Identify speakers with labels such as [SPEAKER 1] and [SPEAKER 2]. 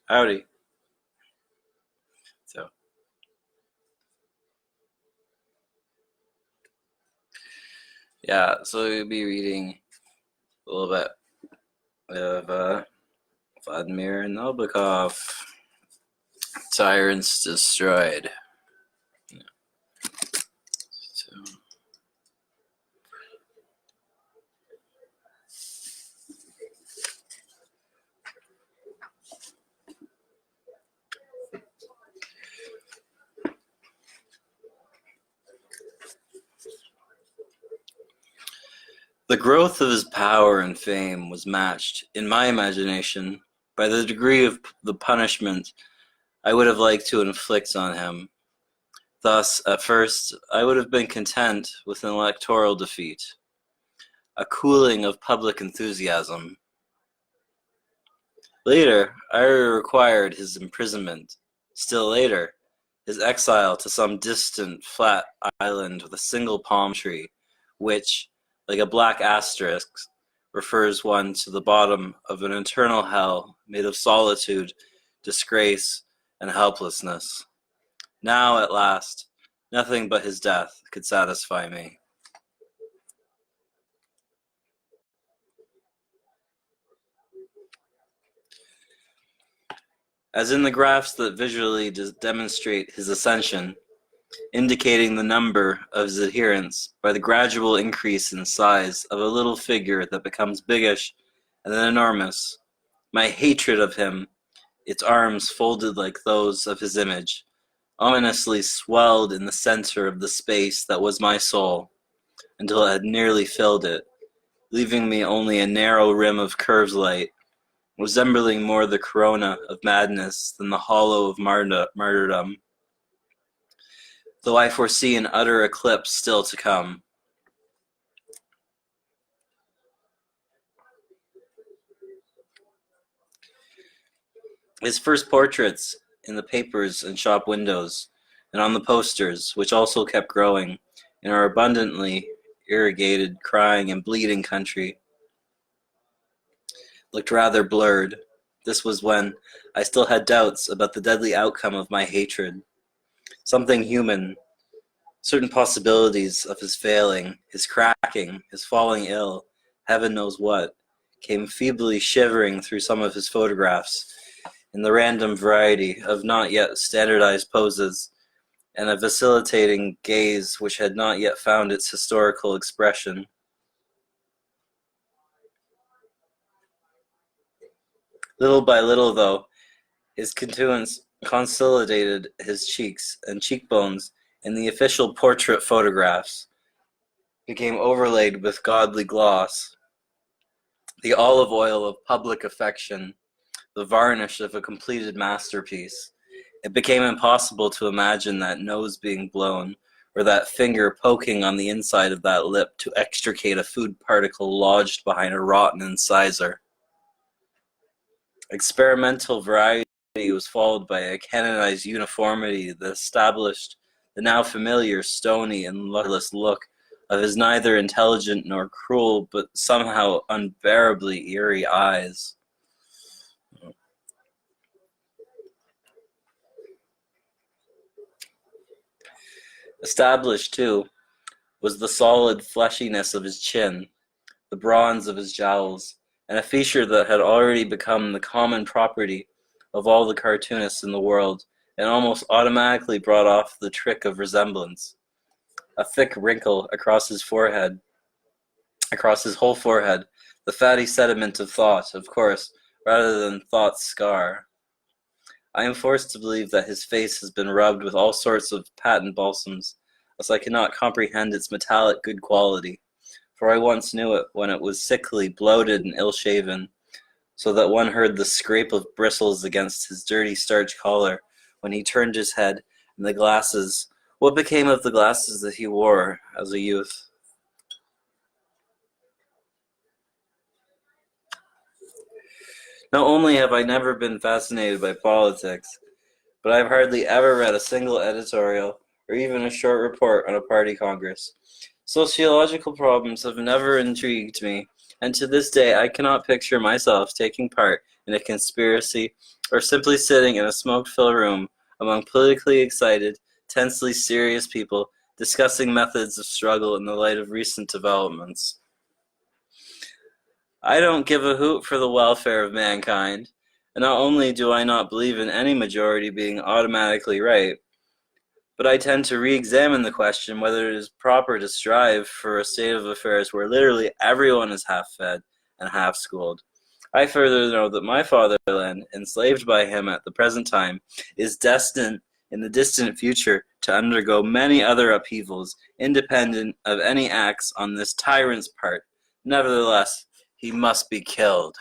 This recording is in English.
[SPEAKER 1] Howdy. So, yeah, so we'll be reading a little bit of Vladimir and Nabokov, Tyrants Destroyed. Yeah. So, the growth of his power and fame was matched, in my imagination, by the degree of the punishment I would have liked to inflict on him. Thus, at first, I would have been content with an electoral defeat, a cooling of public enthusiasm. Later, I required his imprisonment. Still later, his exile to some distant, flat island with a single palm tree, which, like a black asterisk, refers one to the bottom of an eternal hell made of solitude, disgrace, and helplessness. Now, at last, nothing but his death could satisfy me. As in the graphs that visually demonstrate his ascension, indicating the number of his adherents by the gradual increase in size of a little figure that becomes biggish and then enormous, my hatred of him, its arms folded like those of his image, ominously swelled in the center of the space that was my soul, until it had nearly filled it, leaving me only a narrow rim of curved light, resembling more the corona of madness than the hollow of martyrdom, though I foresee an utter eclipse still to come. His first portraits in the papers and shop windows, and on the posters, which also kept growing, in our abundantly irrigated, crying, and bleeding country, looked rather blurred. This was when I still had doubts about the deadly outcome of my hatred. Something human, certain possibilities of his failing, his cracking, his falling ill, heaven knows what, came feebly shivering through some of his photographs, in the random variety of not yet standardized poses, and a vacillating gaze which had not yet found its historical expression. Little by little, though, his contours consolidated his cheeks and cheekbones in the official portrait photographs, became overlaid with godly gloss, the olive oil of public affection, the varnish of a completed masterpiece. It became impossible to imagine that nose being blown, or that finger poking on the inside of that lip to extricate a food particle lodged behind a rotten incisor. Experimental variety was followed by a canonized uniformity that established the now familiar stony and lustreless look of his neither intelligent nor cruel, but somehow unbearably eerie eyes. Established, too, was the solid fleshiness of his chin, the bronze of his jowls, and a feature that had already become the common property of all the cartoonists in the world, and almost automatically brought off the trick of resemblance. A thick wrinkle across his forehead, across his whole forehead, the fatty sediment of thought, of course, rather than thought's scar. I am forced to believe that his face has been rubbed with all sorts of patent balsams, as I cannot comprehend its metallic good quality, for I once knew it when it was sickly, bloated, and ill-shaven, so that one heard the scrape of bristles against his dirty starch collar when he turned his head, and the glasses. What became of the glasses that he wore as a youth? Not only have I never been fascinated by politics, but I have hardly ever read a single editorial or even a short report on a party congress. Sociological problems have never intrigued me, and to this day I cannot picture myself taking part in a conspiracy, or simply sitting in a smoke-filled room among politically excited, tensely serious people discussing methods of struggle in the light of recent developments. I don't give a hoot for the welfare of mankind, and not only do I not believe in any majority being automatically right, but I tend to re-examine the question whether it is proper to strive for a state of affairs where literally everyone is half-fed and half-schooled. I further know that my fatherland, enslaved by him at the present time, is destined in the distant future to undergo many other upheavals, independent of any acts on this tyrant's part. Nevertheless, he must be killed.